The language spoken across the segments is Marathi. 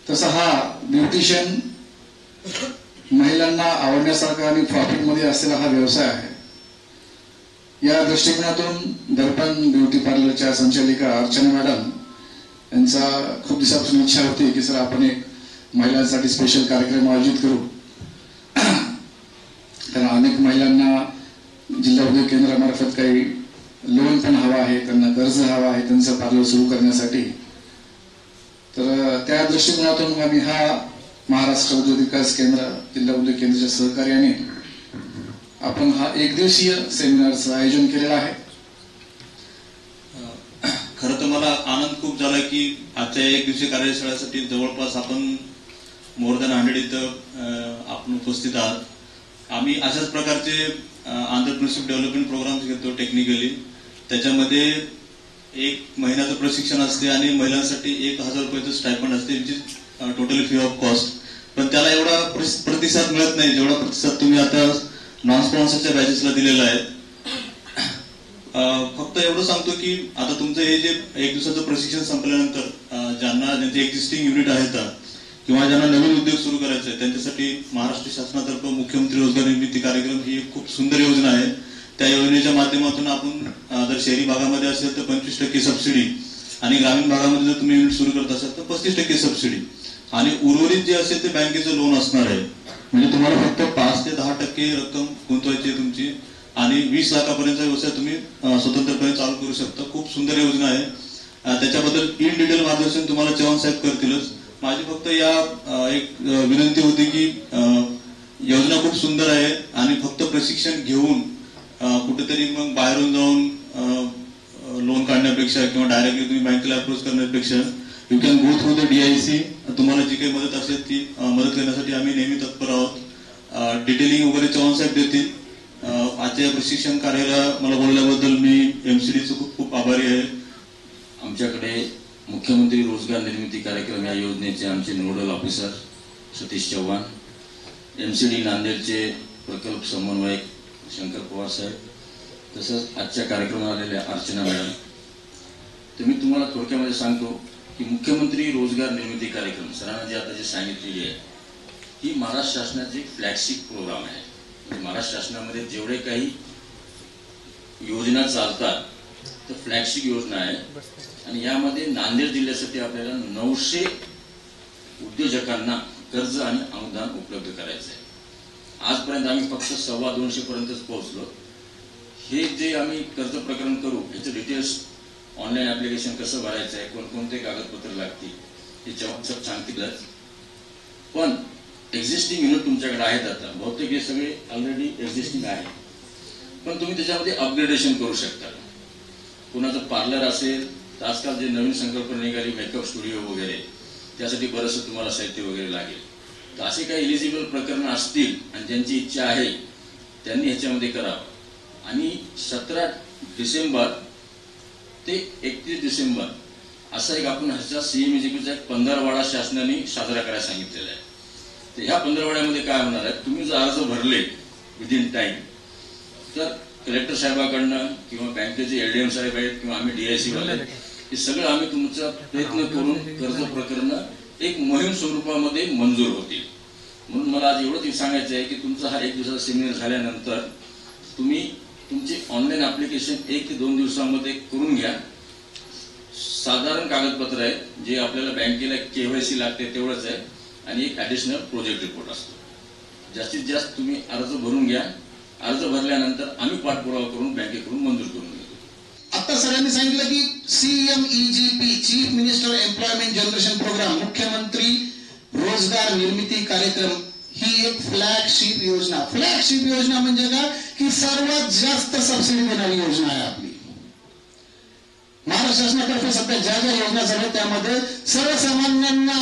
तसा हा ब्युटिशियन महिलांना आवडण्यासारखा आणि प्रॉफिट मध्ये असलेला हा व्यवसाय आहे. या दृष्टिकोनातून दर्पण ब्युटी पार्लरच्या संचालिका अर्चना मॅडम यांचा खूप दिवसापासून इच्छा होती की सर आपण एक महिलांसाठी स्पेशल कार्यक्रम आयोजित करू. कारण अनेक महिलांना जिल्हा उद्योग केंद्रामार्फत काही लोन पण हवा आहे, त्यांना कर्ज हवा आहे त्यांचं पार्लर सुरू करण्यासाठी. तर त्या दृष्टिकोनातून आम्ही हा महाराष्ट्र उद्योग विकास केंद्र जिल्हा उद्योग केंद्राच्या सहकार्याने आपण हा एक दिवसीय सेमिनारचं आयोजन केलेलं आहे. खरं तर मला आनंद खूप झाला की आजच्या एक दिवसीय कार्यशाळेसाठी जवळपास आपण मोर दॅन 100 इथं आपण उपस्थित आहात. आम्ही अशाच प्रकारचे एंटरप्रेन्योरशिप डेव्हलपमेंट प्रोग्राम्स घेतो टेक्निकली. त्याच्यामध्ये एक महिन्याचं प्रशिक्षण असते आणि महिलांसाठी 1000 रुपयाचं स्टायपंड असते, which is totally free of cost. पण त्याला एवढा प्रतिसाद मिळत नाही जेवढा प्रतिसाद तुम्ही आता नॉन स्पॉन्सरच्या बॅचेसला दिलेला आहे. फक्त एवढं सांगतो की आता तुमचं हे जे एक दिवसाचं प्रशिक्षण संपल्यानंतर ज्यांचे एक्झिस्टिंग युनिट आहेत किंवा ज्यांना नवीन उद्योग सुरू करायचा आहे त्यांच्यासाठी महाराष्ट्र शासनातर्फे मुख्यमंत्री रोजगार निर्मिती कार्यक्रम ही एक खूप सुंदर योजना आहे. त्या योजनेच्या माध्यमातून आपण जर शहरी भागामध्ये असेल तर 25% सबसिडी आणि ग्रामीण भागामध्ये जर तुम्ही युनिट सुरू करत असाल तर 35% सबसिडी आणि उर्वरित जे असेल ते बँकेचं लोन असणार आहे. म्हणजे तुम्हाला फक्त 5 ते 10% रक्कम गुंतवायची आहे तुमची आणि 20 लाखापर्यंतचा व्यवसाय तुम्ही स्वतंत्रपणे चालू करू शकता. खूप सुंदर योजना आहे. त्याच्याबद्दल इन डिटेल मार्गदर्शन तुम्हाला चव्हाण साहेब करतीलच. माझी फक्त या एक विनंती होती की योजना खूप सुंदर आहे आणि फक्त प्रशिक्षण घेऊन कुठेतरी मग बाहेरून जाऊन लोन काढण्यापेक्षा किंवा डायरेक्टली तुम्ही बँकेला अप्रोच करण्यापेक्षा you can go through the DIC. तुम्हाला जी काही मदत असेल ती मदत करण्यासाठी आम्ही नेहमी तत्पर आहोत. डिटेलिंग वगैरे चव्हाण साहेब देतील. आजच्या प्रशिक्षण कार्याला मला बोलल्याबद्दल मी MCDचं खूप खूप आभारी आहे. आमच्याकडे मुख्यमंत्री रोजगार निर्मिती कार्यक्रम या योजनेचे आमचे nodal officer Satish Chavan, MCD नांदेडचे प्रकल्प समन्वयक शंकर पवार साहेब, तसंच आजच्या कार्यक्रमाला आलेल्या अर्चना मॅडम. तर मी तुम्हाला थोडक्यामध्ये सांगतो की मुख्यमंत्री रोजगार निर्मिती कार्यक्रम सरांना जे आता जे सांगितलेली आहे ही महाराष्ट्र शासनाची फ्लॅगशिप प्रोग्राम आहे. म्हणजे महाराष्ट्र शासनामध्ये जेवढे काही योजना चालतात तर फ्लॅगशिप योजना आहे आणि यामध्ये नांदेड जिल्ह्यासाठी आपल्याला 900 उद्योजकांना कर्ज आणि अनुदान उपलब्ध करायचं आहे. आजपर्यंत आम्ही फक्त 250 पर्यंतच पोहोचलो. हे जे आम्ही कर्ज प्रकरण करू याचं डिटेल्स ऑनलाईन ऍप्लिकेशन कसं भरायचं आहे, कोणकोणते कागदपत्र लागतील हे सब सांगितलंच. पण एक्झिस्टिंग युनिट तुमच्याकडे आहेत. आता बहुतेक हे सगळे ऑलरेडी एक्झिस्टिंग आहे पण तुम्ही त्याच्यामध्ये अपग्रेडेशन करू शकता. कुणाचं पार्लर असेल तर आजकाल जे नवीन संकल्पना निघाली मेकअप स्टुडिओ वगैरे त्यासाठी बरंचसं तुम्हाला साहित्य वगैरे लागेल. तर असे काही इलिजिबल प्रकरणं असतील आणि ज्यांची इच्छा आहे त्यांनी ह्याच्यामध्ये करावं. आणि 17 डिसेंबर ते 31 डिसेंबर असा एक आपण ह्याचा CMEGPचा एक 15वाडा शासनाने साजरा करायला सांगितलेला आहे. तर ह्या 15वाड्यामध्ये काय होणार आहे, तुम्ही जर अर्ज भरले विदिन टाइम तर कलेक्टर साहेबाकडनं किंवा बँकेचे LDM साहेब आहेत किंवा आम्ही DIC वाले हे सगळं आम्ही तुमचा प्रयत्न करून कर्ज प्रकरण एक मोहीम स्वरूपामध्ये मंजूर होतील. म्हणून मला आज एवढंच सांगायचं आहे की तुमचा हा 1 दिवसाचा सेमिनार झाल्यानंतर तुम्ही तुमचे ऑनलाईन ऍप्लिकेशन 1 ते 2 दिवसामध्ये करून घ्या. साधारण कागदपत्र आहे जे आपल्याला बँकेला KYC लागते तेवढंच आहे आणि एक ऍडिशनल प्रोजेक्ट रिपोर्ट असतो. जास्तीत जास्त तुम्ही अर्ज भरून घ्या. अर्ज भरल्यानंतर आम्ही पाठपुरावा करून बँकेकडून मंजूर करून घेतो. आता सगळ्यांनी सांगितलं की CMEGP chief minister employment generation programme मुख्यमंत्री रोजगार निर्मिती कार्यक्रम ही एक फ्लॅगशिप योजना. फ्लॅगशिप योजना म्हणजे काय की सर्वात जास्त सबसिडी देणारी योजना आहे आपली. महाराष्ट्र शासनातर्फे सध्या ज्या ज्या योजना झाल्या त्यामध्ये सर्वसामान्यांना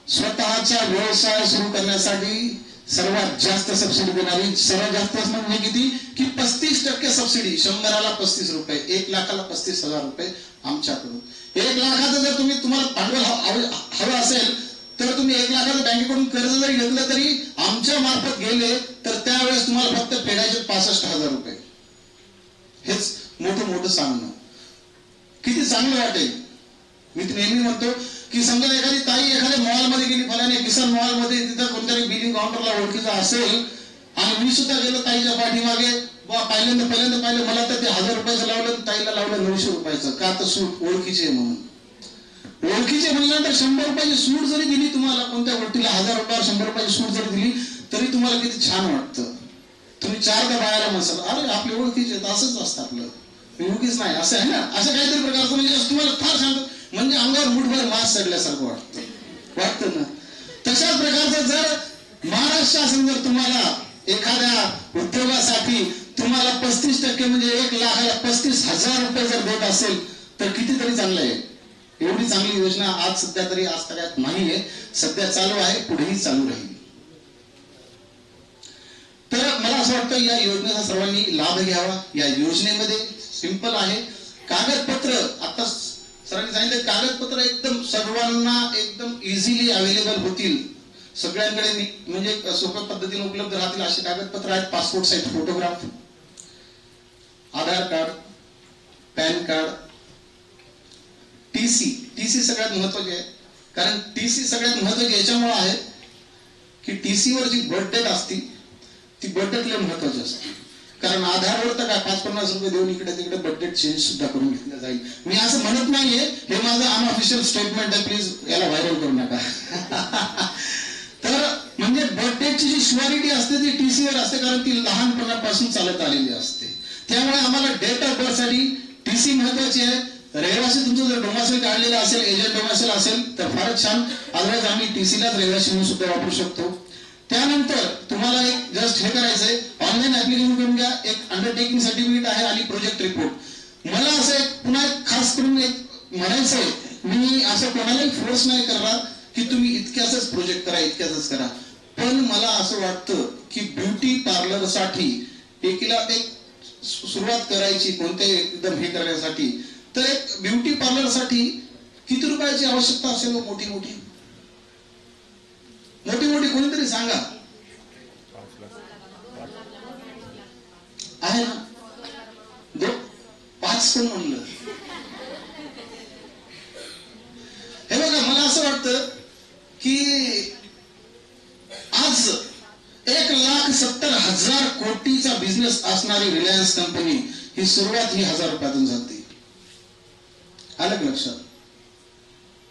स्वतःचा व्यवसाय सुरू करण्यासाठी सर्वात जास्त सबसिडी देणारी, सर्वात जास्त म्हणजे किती की 35% सबसिडी. 100ला 35 रुपये, 1 लाखाला 35,000 रुपये आमच्याकडून. 1 लाखाचं जर तुम्हाला भांडवल हवं असेल तर तुम्ही 1 लाखाचं बँकेकडून कर्ज जरी घेतलं तरी आमच्या मार्फत गेले तर त्यावेळेस तुम्हाला फक्त फेडायचे 65,000 रुपये. हेच मोठं सांगणं किती चांगलं वाटेल. मी नेहमी म्हणतो की समजा एखादी ताई एखाद्या मॉलमध्ये गेली, फलाने किसान मॉलमध्ये, तिथं कोणतरी बिलिंग काउंटरला ओळखीचा असेल आणि मी सुद्धा गेलो ताईच्या पाठीमागे, पहिल्यांदा पाहिलं, मला तर ते 1000 रुपयाचं लावलं, ताईला लावलं 900 रुपयाचं. का तर सूट ओळखीचे म्हणून. ओळखीचे म्हणल्यानंतर 100 रुपयाची सूट जरी दिली तुम्हाला, कोणत्या गोष्टीला 1000 रुपयावर 100 रुपयाची सूट जरी दिली तरी तुम्हाला किती छान वाटतं. तुम्ही 4दा बायाला म्हणसाल, अरे आपले ओळखीचे असंच असतं आपलं, उगीच नाही असं आहे ना, असं काहीतरी प्रकारचं म्हणजे तुम्हाला फार छान, म्हणजे अंगावर मुठभर मास चढल्यासारखं वाटतं ना. तशाच प्रकारचं जर महाराष्ट्र शासन जर तुम्हाला एखाद्या उद्योगासाठी तुम्हाला 35% म्हणजे 1,00,000ला 35,000 रुपये जर देत असेल तर कितीतरी चांगलं आहे. एवढी चांगली योजना आज सध्या तरी आज तऱ्यात नाहीये, सध्या चालू आहे, पुढेही चालू राहील. तर मला असं वाटतं या योजनेचा सर्वांनी लाभ घ्यावा. या योजनेमध्ये सिंपल आहे, कागदपत्र आता सरांनी सांगितलं, कागदपत्र एकदम सर्वांना एकदम इझिली अवेलेबल होतील, सगळ्यांकडे म्हणजे सोप्या पद्धतीने उपलब्ध राहतील असे कागदपत्र आहेत. पासपोर्ट साईज फोटोग्राफ, आधार कार्ड, पॅन कार्ड, टीसी सगळ्यात महत्वाचे आहे. कारण टीसी सगळ्यात महत्वाची याच्यामुळे आहे की टीसी वर जी बर्थ डेट असती ती बर्थ डेट लय महत्वाची असते. कारण आधारवर तर काय 5-50 रुपये देऊन इकडे तिकडे बर्थ डेट चेंज सुद्धा करून घेतलं जाईल. मी असं म्हणत नाहीये, हे माझं अनऑफिशियल स्टेटमेंट आहे, प्लीज याला व्हायरल करू नका. तर म्हणजे बर्थ डेटची जी शुअरिटी असते ती टीसीवर असते, कारण ती लहानपणापासून चालत आलेली असते. त्यामुळे आम्हाला डेट ऑफ बर्थ साठी टीसी महत्वाची आहे. रहिवासी तुमचं जर डोमासाईल काढलेला असेल, एजंट डोमासाईल असेल तर फारच छान, अदरवाईज आम्ही टीसीलाच रहिवासी म्हणून सुद्धा वापरू शकतो. त्यानंतर तुम्हाला एक जस्ट हे करायचंय, ऑनलाईन ऍप्लिकेशन करून घ्या. एक अंडरटेकिंग सर्टिफिकेट आहे आणि प्रोजेक्ट रिपोर्ट. मला असं एक पुन्हा खास करून एक म्हणायचंय, मी असं कोणालाही फोर्स नाही करणार की तुम्ही इतक्याच प्रोजेक्ट करा, इतक्याच करा. पण मला असं वाटतं की ब्युटी पार्लर साठी एकीला एक सुरुवात करायची, कोणत्याही एकदम हे करण्यासाठी, तर एक ब्युटी पार्लर साठी किती रुपयाची आवश्यकता असेल? मोठी मोठी कोणीतरी सांगा. आहे ना? 5 कोण म्हणलं? हे बघा, मला असं वाटतं की आज 1,70,000 कोटीचा बिझनेस असणारी रिलायन्स कंपनी ही सुरुवात ही 1000 रुपयातून झाली. आलं का लक्षात?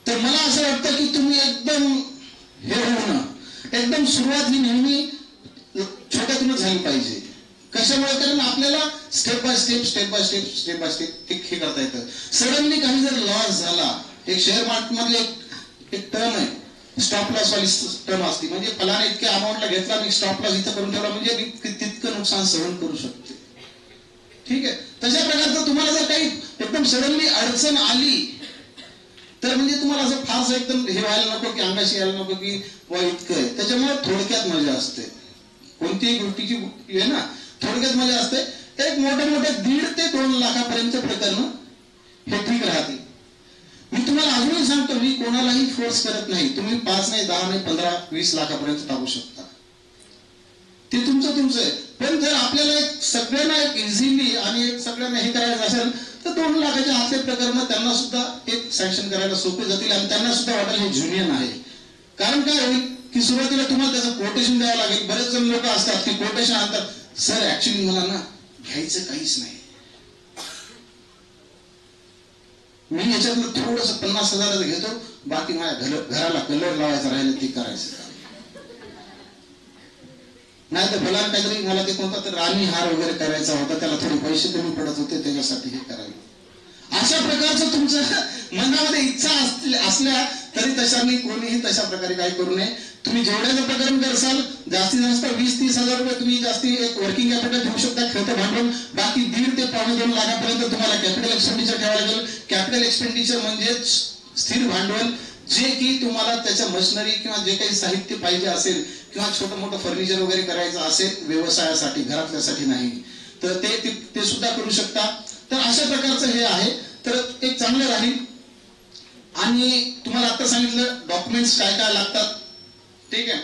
तर मला असं वाटतं की तुम्ही एकदम हे होऊ ना, एकदम सुरुवात ही नेहमी छोट्यातूनच झाली पाहिजे. कशामुळे? कारण आपल्याला स्टेप बाय स्टेप हे करता येतं. सडनली काही जर लॉस झाला, एक शेअर मार्केट मधले एक टर्म आहे, स्टॉप लॉस वाली टर्म असते, म्हणजे फलाने इतक्या अमाऊंटला घेतला, मी स्टॉप लॉस इथं करून ठेवला, म्हणजे मी तितकं नुकसान सहन करू शकते. ठीक आहे? तशा प्रकारचं तुम्हाला जर काही एकदम सडनली अडचण आली तर म्हणजे तुम्हाला असं फारसं एकदम हे व्हायला नको, की अंगाशी यायला नको की वा इतकं आहे. त्याच्यामुळे थोडक्यात मजा असते कोणतीही गोष्टीची, आहे ना, थोडक्यात मजा असते. एक मोठ्या 1.5 ते 2 लाखापर्यंत प्रकरण हे ठीक राहते. मी तुम्हाला अजूनही सांगतो, मी कोणालाही फोर्स करत नाही. तुम्ही 5 नाही, 10 नाही, 15-20 लाखापर्यंत टाकू शकता, ते तुमचं आहे. पण जर आपल्याला एक सगळ्यांना एक इझिली आणि एक सगळ्यांना हे करायचं असेल तर 2 लाखाच्या आतले प्रकरण त्यांना सुद्धा एक सँक्शन करायला सोपे जातील आणि त्यांना सुद्धा वाटेल हे ज्युनियन आहे. कारण काय होईल की सुरुवातीला तुम्हाला त्याचं कोटेशन द्यावं लागेल. बरेच जण लोक असतात की कोटेशन आणतात, सर ऍक्च्युली मला ना घ्यायचं काहीच नाही, मी याच्यातलं थोडस 50,000 घेतो, बाकी माझ्या घराला कलर लावायचा राहिलं ते करायचं, नाही तर भला काहीतरी मला ते कोणता तर राणी हार वगैरे करायचा होता, त्याला थोडे पैसे कमी पडत होते, त्याच्यासाठी हे करायला. अशा प्रकारचं तुमच्या मनामध्ये इच्छा असल्या तरी तशाने कोणीही तशा प्रकारे काही करू नये. तुम्ही जेवढ्याचं प्रकरण करसाल, जास्तीत जास्त 20-30,000 रुपये तुम्ही जास्ती एक वर्किंग कॅपिटल ठेवू शकता, खर्च भांडवल. बाकी 1.5 ते 2.25 लाखापर्यंत तुम्हाला कॅपिटल एक्सपेंडिचर ठेवायला लागेल. कॅपिटल एक्सपेंडिचर म्हणजे स्थिर भांडवल, जे की तुम्हाला त्याच्या मशिनरी किंवा जे काही साहित्य पाहिजे असेल किंवा छोटं मोठं फर्निचर वगैरे करायचं असेल व्यवसायासाठी, घरातल्यासाठी नाही, तर ते सुद्धा करू शकता. तर अशा प्रकारचं हे आहे, तर एक चांगलं राहील. आणि तुम्हाला आता सांगितलं डॉक्युमेंट्स काय काय लागतात, ठीक आहे.